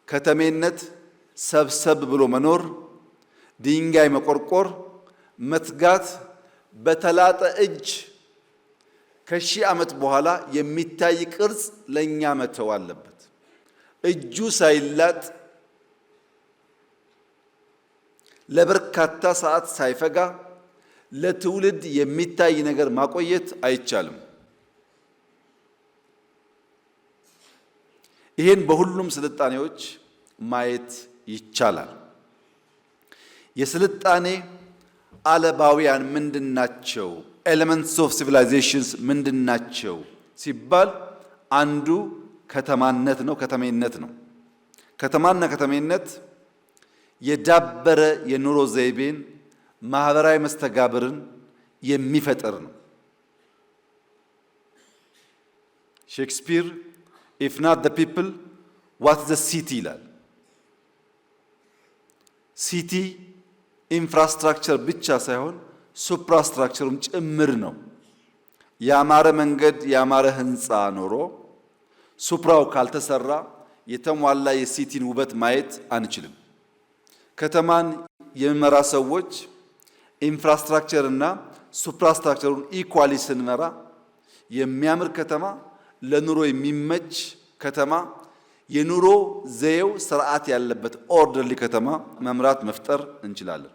ከተሜነት ሰብሰብ ብሎ መኖር፣ ድንጋይ መቆርቆር፣ መትጋት በተላጠ እጅ ከሺህ ዓመት በኋላ የሚታይ ቅርጽ ለኛ መተው አለበት። እጁ ሳይላጥ ለበርካታ ሰዓት ሳይፈጋ ለትውልድ የሚታይ ነገር ማቆየት አይቻልም። ይሄን በሁሉም ስልጣኔዎች ማየት ይቻላል። የስልጣኔ አለባውያን ምንድናቸው? ኤሌመንትስ ኦፍ ሲቪላይዜሽንስ ምንድናቸው ሲባል አንዱ ከተማነት ነው፣ ከተሜነት ነው። ከተማና ከተሜነት የዳበረ የኑሮ ዘይቤን ማህበራዊ መስተጋብርን የሚፈጥር ነው። ሼክስፒር if not the people what the city ይላል። ሲቲ ኢንፍራስትራክቸር ብቻ ሳይሆን ሱፕራስትራክቸሩም ጭምር ነው። ያማረ መንገድ ያማረ ህንፃ ኖሮ ሱፕራው ካልተሰራ የተሟላ የሲቲን ውበት ማየት አንችልም። ከተማን የሚመራ ሰዎች ኢንፍራስትራክቸር እና ሱፕራስትራክቸሩን ኢኳሊ ስንመራ የሚያምር ከተማ፣ ለኑሮ የሚመች ከተማ፣ የኑሮ ዘዬው ስርዓት ያለበት ኦርደርሊ ከተማ መምራት መፍጠር እንችላለን።